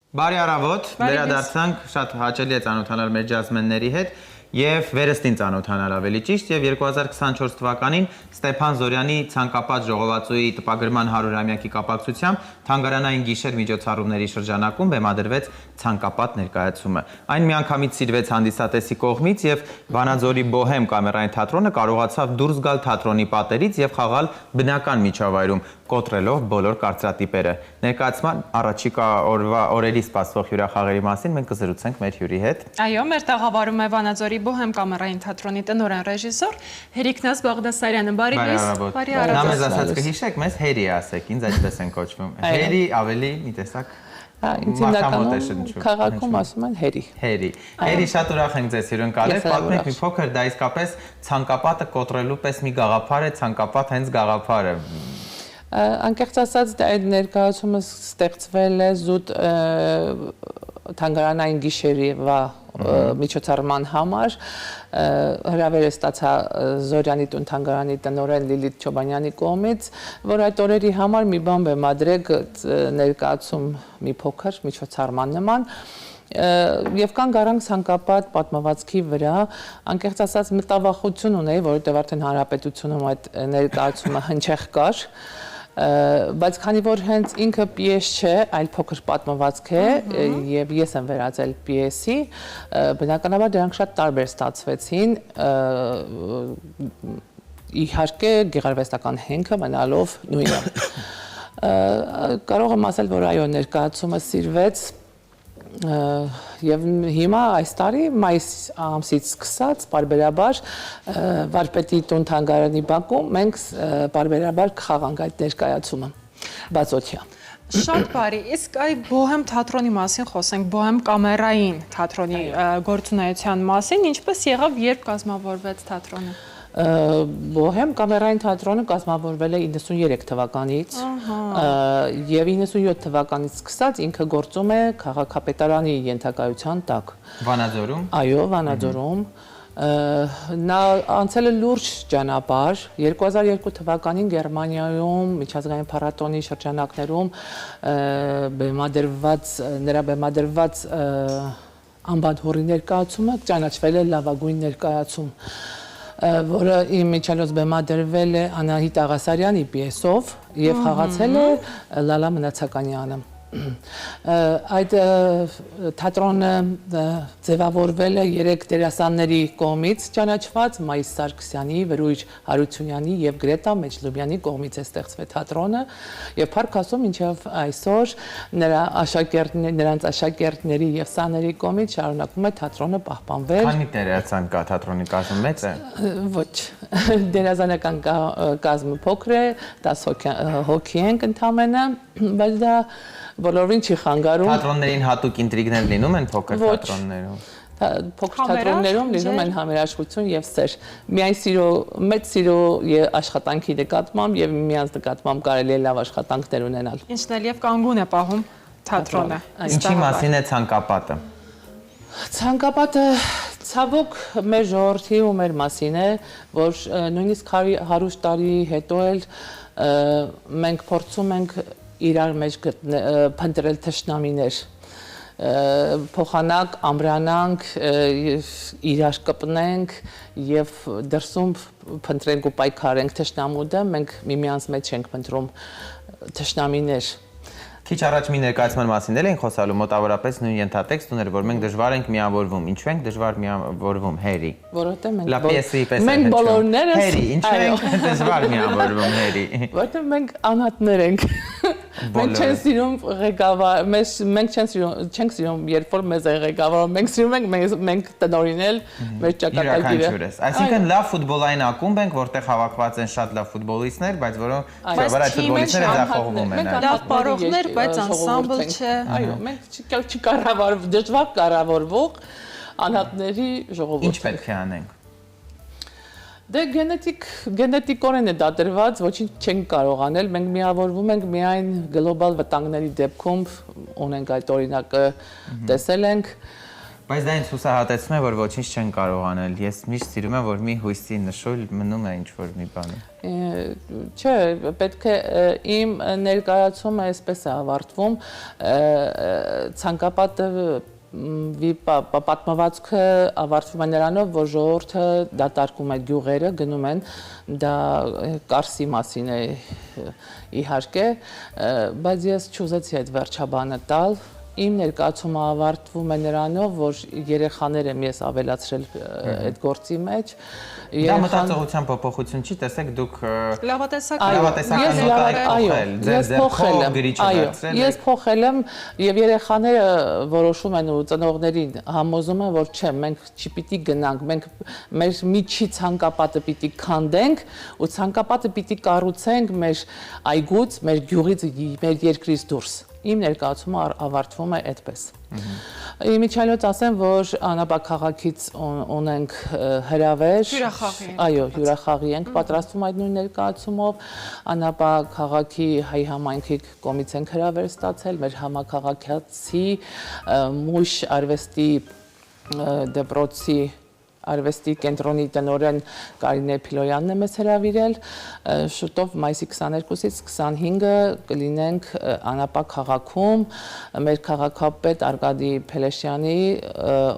Բարի առավոտ, վերադարձանք, շատ հաճելի է ծանոթանալ մեր ջազմենների հետ եւ վերստին ծանոթանալ ավելի ճիշտ եւ 2024 թվականին Ստեփան Զորյանի ցանկապատ ժողովածուի տպագրման 100-ամյակի կապակցությամբ Թանգարանային գիշեր միջոցառումների շրջանակում բեմադրվեց ցանկապատ ներկայացումը։ Այն միանգամից սիրվեց հանդիսատեսի կողմից եւ Վանաձորի Բոհեմ կամերային թատրոնը կարողացավ դուրս գալ թատրոնի պատերից եւ խաղալ բնական միջավայրում, կոտրելով բոլոր կարծրատիպերը։ Ներկայացման առաջիկա օրերի սպասվող հյուրախաղերի մասին մենք կզրուցենք մեր հյուրի հետ։ Այո, մեր տաղավարում է Վանաձորի Բոհեմ կամերային թատրոնի տնօրեն ռեժիսոր Հերիկնաս Բաղդասարյանը։ Բարի առավոտ։ Նա մեզ ասաց կհիշեք, մեզ Հերի ասեք, ինձ այդպես են կոչվում։ Հերի ավելի մի տեսակ Քաղաքում ասում են Հերի։ Հերի։ Հերի, շատ ուրախ ենք ձեզ հյուրընկալել, պատմեք մի փոքր, դա իսկապես ցանկապատը կոտրելու պես մի գաղափար է, ցանկապատ հենց գաղափարը։ Անկեղծ ասած, այդ ներկայացումը ստեղծվել է զուտ թանգարանային գիշերի միջոցառման համար, հրավեր ստացա Զորյանի տուն թանգարանի տնօրեն Լիլիթ Չոբանյանի կողմից, որ այդ օրերի համար մի բան բեմադրեք ներկայացում մի փոքր միջոցառման նման, եւ կան գարանք ցանկապատ պատմվածքի վրա, անկեղծ ասած մտավախություն ունեի, որովհետեւ արդեն հանրապետությունում այդ ներկայացումը հնչեղ կար, բայց քանի որ հենց ինքը պիես չէ, այլ փոքր պատմվածք է եւ ես եմ վերածել պիեսի, բնականաբար դրանք շատ տարբեր ստացվեցին, իհարկե գեղարվեստական հենքը մնալով նույնը։ Կարող եմ ասել, որ այո, ներկայացումը սիրվեց եւ հիմա այս տարի մայիս ամսից սկսած բարբերաբար Վարպետի տուն թանգարանի բակում մենք բարբերաբար կխաղանք այդ ներկայացումը բացօթյա։ Շատ բարի, իսկ այ Բոհեմ թատրոնի մասին խոսենք, Բոհեմ կամերային թատրոնի գործունեության մասին, ինչպես եղավ, երբ կազմավորվեց թատրոնը։ Բոհեմ կամերային թատրոնը կազմավորվել է 93 թվականից եւ 97 թվականից սկսած ինքը գործում է քաղաքապետարանի ենթակայության տակ։ Վանաձորում։ Այո, Վանաձորում։ Նա անցել է լուրջ ճանապարհ 2002 թվականին Գերմանիայում միջազգային փառատոնի շրջանակներում նրա բեմադրված Ամբադհորի ներկայացումը ճանաչվել է լավագույն ներկայացում, որը իմ միջալոց բեմադրվել է Անահիտ Աղասարյանի պիեսով եւ խաղացել է Լալա Մնացականյանը։ Այդ թատրոնը ձևավորվել է 3 դերասանների կողմից ճանաչված Մայիս Սարգսյանի, Վրույր Հարությունյանի եւ Գրետա Մեջլուբյանի կողմից է ստեղծվել թատրոնը եւ փառք Աստծո մինչեւ այսօր նրանց աշակերտների եւ սաների կողմից շարունակում է թատրոնը պահպանվել։ Քանի դերասան կա թատրոնի կազմում, մեծ է։ Ոչ, դերասանական կազմը փոքր է, 10 հոգի ենք ընդամենը, բայց դա բոլորին չի խանգարում։ Թատրոններին հատուկ ինտրիգներ լինում են փոքր թատրոններում։ Փոքր թատրոններում լինում են համերաշխություն եւ սեր։ Միայն մեծ սիրո աշխատանքի նկատմամբ եւ միմյանց նկատմամբ կարելի է լավ աշխատանքներ ունենալ։ Ինչն էլ եւ կանգուն է պահում թատրոնը։ Ինչի մասին է ցանկապատը։ Ցանկապատը ցավոք մեր ժողովրդի ու մեր մասին է, որ նույնիսկ 100 տարի հետո էլ մենք փորձում ենք իրար մեջ փնտրել թշնամիներ, փոխանակ, ամրանանք, իրար կպնենք եւ դրսում փնտրենք ու պայքարենք թշնամու դեմ, մենք միմյանց մեջ ենք փնտրում թշնամիներ։ Քիչ առաջ մի ներկայացման մասին էլ ենք խոսալու, մոտավորապես նույն ենթատեքստ ուներ, որ մենք դժվար ենք միավորվում։ Ինչու ենք դժվար միավորվում, Հերի։ Որովհետեւ մենք բոլորներս Հերի, ինչու ենք դժվար միավորվում, Հերի։ Որովհետեւ մենք անհատներ ենք։ Մենք չենք սիրում ղեկավար, մենք չենք սիրում, երբ որ մեզ է ղեկավարում, մենք սիրում ենք մենք տնօրինել մեր ճակատագիրը։ Այսինքն լավ ֆուտբոլային ակումբ ենք, որտեղ հավաքված են շատ լավ ֆուտբոլիստներ, բայց որոնք այդ ֆուտբոլիստները ձախողվում են։ Լավ պարողներ, բայց անսամբլ չէ։ Այո, մենք չկառավարվող, դժվար կառավարվող անհատների ժողովուրդ։ Ինչ պետք է անենք։ Դե գենետիկորեն է դատերված, ոչինչ չենք կարող անել, մենք միավորվում ենք միայն գլոբալ վտանգների դեպքում, ունենք այդ օրինակը տեսել ենք, Բայց դա ինձ հուսահատեցնում է, որ ոչինչ չեն կարող անել։ Ես միշտ սիրում եմ, որ մի հույսի նշույլ մնում է ինչ-որ մի բանը։ Չէ, պետք է իմ ներկայացումը այսպես է ավարտվում, ցանկապատը պատմվածքը ավարտվում է նրանով, որ ժողովուրդը դատարկում է գյուղերը, գնում են, դա Կարսի մասին է իհարկե, բայց ես չուզեցի այդ վերջաբանը տալ։ Իմ ներկայացումը ավարտվում է նրանով, որ երեխաներ եմ ես ավելացրել այդ գործի մեջ։ Դա մտածողության փոփոխություն չի, տեսեք դուք լավատեսական նոտ եք փոխել, ձեր ձեռքով գրիչը վերցրել։ Ես փոխել եմ եւ երեխաները որոշում են ու ծնողներին համոզում են, որ չէ, մենք չպիտի գնանք, մենք մեր միջի ցանկապատը պիտի քանդենք ու ցանկապատը պիտի կառուցենք մեր այգուց, մեր գյուղից, մեր երկրից դուրս։ Իմ ներկայացումը ավարտվում է այդպես։ Իմիջիայլոց ասեմ, որ Անապա քաղաքից ունենք հրավեր։ Այո, հյուրախաղի ենք պատրաստվում այդ նույն ներկայացումով։ Անապա քաղաքի հայ համայնքի կողմից ենք հրավեր ստացել, մեր համակարգացի Մույշ արվեստի դպրոցի արվեստի կենտրոնի տնօրեն Կարինե Փիլոյանն է մեզ հրավիրել, շուտով մայիսի 22-ից 25-ը կլինենք Անապա քաղաքում, մեր քաղաքապետ Արկադի Փելեշյանի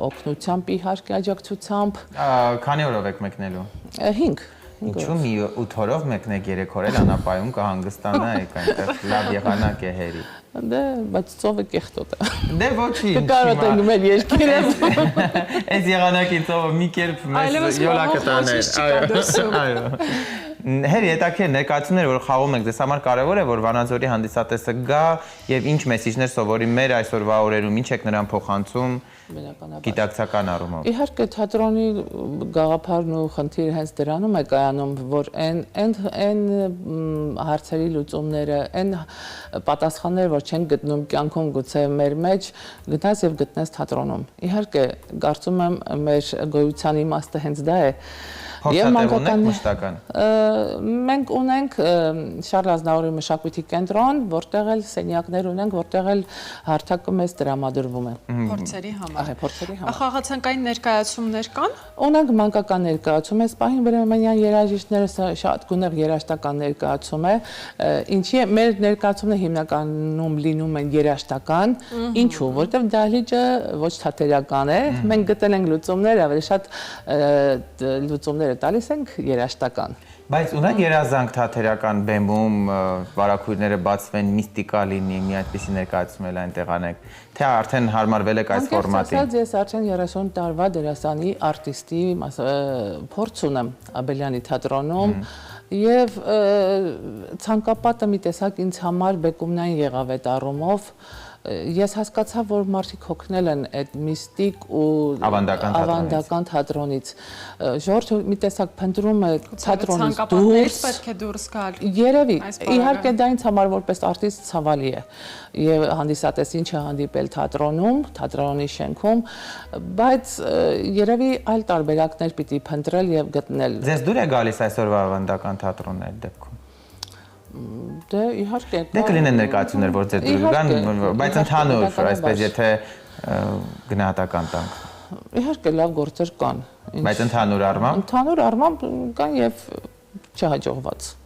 օգնությամբ իհարկե աջակցությամբ։ Քանի օրով եք մեկնելու։ 5 Ինչու՞ մի 8 օրով մեկնեք 3 օր էլ Անապայում կհանգստանայեք այնտեղ լավ եղանակ է հերի։ Դե, բայց ծովը կեղտոտ է։ Դե ոչինչ։ Կկարոտենք մեր երկիրը։ Այս եղանակի ծովը մի կերպ մեզ յոլա կտաներ։ Այո։ Հերի հետաքրքիր ներկայացումներ, որ խաղում եք, ձեզ համար կարևոր է, որ Վանաձորի հանդիսատեսը գա եւ ինչ մեսիջներ սովորի մեր այսօրվա օրերում, ինչ եք նրան փոխանցում գիտակցական առումով։ Իհարկե թատրոնի գաղափարն ու խնդիրը հենց դրանում է կայանում, որ այն հարցերի լուծումները, այն պատասխանները, որ չեն գտնում կյանքում գուցե մեր մեջ, գտնես եւ գտնես թատրոնում։ Իհարկե, կարծում եմ մեր գոյության իմաստը հենց դա է։ Փորձատեր ունեք մշտական։ Մենք ունենք Շարլ Ազնավուրի մշակույթի կենտրոն, որտեղ էլ սենյակներ ունենք, որտեղ էլ հարթակը մեզ տրամադրվում է։ Փորձերի համար։ Այո, փորձերի համար։ Խաղացանկային ներկայացումներ կան։ Ունենք մանկական ներկայացում, այս պահին Բրեմենյան երաժիշտները շատ գունեղ երաժշտական ներկայացում է։ Ինչի մեր ներկայացումները հիմնականում լինում են երաժշտական, ինչու, որովհետև դահլիճը ոչ թատերական է, մենք գտել ենք լուծումներ, ավելի շատ լուծումներ տալիս ենք երաժշտական։ Բայց ունեք երազանք թատերական բեմում վարակույրները բացվեն, միստիկա լինի, մի այդպիսի ներկայացում էլ այնտեղ անեք, թե արդեն հարմարվել եք այս ֆորմատին։ Ես արդեն 30 տարվա դերասանի արտիստի փորձ ունեմ Աբելյանի թատրոնում եւ ցանկապատը մի տեսակ ինձ համար բեկումնային եղավ այդ առումով։ Ես հասկացա, որ մարդիկ հոգնել են այդ միստիկ ու ավանդական թատրոնից։ Ժողովուրդը մի տեսակ փնտրում է թատրոնից դուրս, պետք է դուրս գալ։ Երևի, իհարկե դա ինձ համար որպես արտիստ ցավալի է։ Եվ հանդիսատեսին չհանդիպել թատրոնում, թատրոնի շենքում, բայց երևի այլ տարբերակներ պիտի փնտրել եւ գտնել։ Ձեզ դուր է գալիս այսօրվա ավանդական թատրոնն այդ դեպքում։ Դե իհարկե դե կլինեն ներկայացումներ, որ ձեր դուր գան, բայց ընդհանուր, այսպես եթե գնահատական տանք։ Իհարկե լավ գործեր կան։ Բայց ընդհանուր առմամբ կան եւ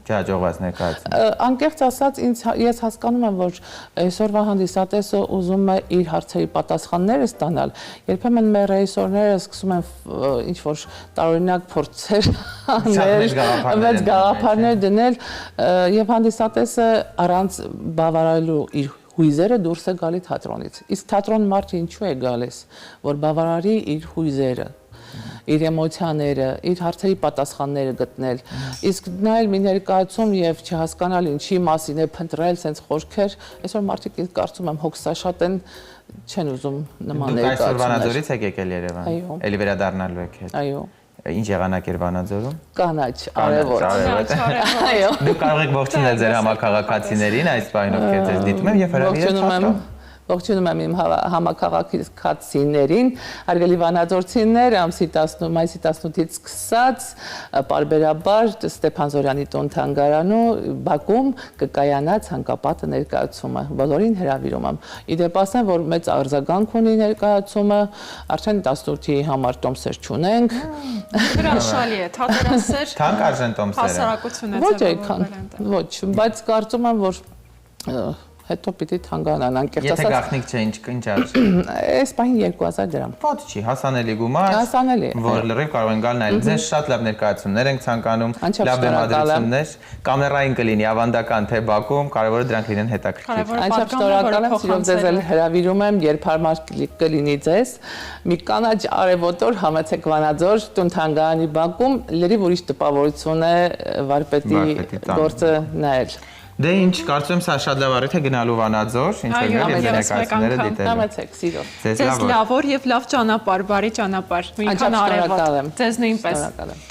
չհաջողված ներկայացում։ Անկեղծ ասած, ես հասկանում եմ, որ այսօրվա հանդիսատեսը ուզում է իր հարցերի պատասխանները ստանալ։ Երբեմն մեր ռեժիսորները սկսում են ինչ-որ տարօրինակ փորձեր անել, մեծ գաղափարներ դնել, եւ հանդիսատեսը առանց բավարարելու իր հույզերը դուրս է գալի թատրոնից։ Իսկ թատրոն մարդը ինչու է գալիս, որ բավարարի իր հույզերը, իր էմոցիաները, իր հարցերի պատասխանները գտնել։ Իսկ նայել մի ներկայացում եւ չհասկանալ ինչի մասին է փնտրել sense խորքեր, այսօր մարդիկ կարծում եմ հոգսաշատ են, չեն ուզում նման ներկայացումներ։ Դուք այսօր Վանաձորից եք եկել Երևան։ Էլի վերադառնալու եք հետ։ Այո։ Ինչ եղանակ էր Վանաձորում։ Կանաչ, արևոտ։ Այո։ Դուք կարող եք ողջունել ձեր համակարգացիներին այս պահին, ովքեր ձեզ դիտում են եւ հրավիրել թատրոն։ Ողջունում եմ իմ համակարգացիներին, հարգելի վանաձորցիներ, մայիսի 18-ից սկսած պարբերաբար Ստեփան Զորյանի տուն-թանգարանում Բաքվում կկայանա ցանկապատը ներկայացումը։ Բոլորին հրավիրում եմ։ Իդեպ ասեմ, որ մեծ արձագանք ունի ներկայացումը, արդեն 18-ի համար տոմսեր չունենք։ Հրաշալի է, թատերասեր Թանկարժեն տոմսերը։ հասարակություն է Ոչ ձևավորվել այդքան, այնտեղ։ ոչ, բայց կարծում եմ, որ հետո պիտի թանգարանան, անկեղծ Եթե ասած, գաղտնիք չէ, ինչ արժի։ այս պահին 2000 դրամ։ Ոտ չի, հասանելի գումար։ Հասանելի է։ Որ լրիվ կարող են գալ նայել։ Ձեզ շատ լավ ներկայացումներ ենք ցանկանում, Անչափ լավ շնորհակալ եմ։ բեմադրություններ, կամերային կլինի, ավանդական թե Բաքում, կարևորը դրանք լինեն հետաքրքիր։ Կարևորը Անչափ պատկանում է, շնորհակալ եմ, սիրով ձեզ էլ հրավիրում եմ, երբ հարմար կլինի ձեզ։ Մի կանաչ արևոտոր համեցեք Վանաձոր տուն-թանգարանի բակում, լրիվ ուրիշ տպավորություն է վարպետի Վարպետի տան։ գործը նայել։ Դե ինչ, կարծում եմ սա շատ լավ առիթ է գնալու Վանաձոր, ինչ Այո, որ եւ ևս մեկ ներկայացումները անգամ։ դիտելու։ Համեցեք, սիրով։ Ձեզ Ձեզ լավ օր։ լավ օր եւ լավ ճանապարհ, բարի ճանապարհ։ Նույնքան Անչափ շնորհակալ արևոտ։ եմ։ Ձեզ նույնպես։ Շնորհակալ եմ։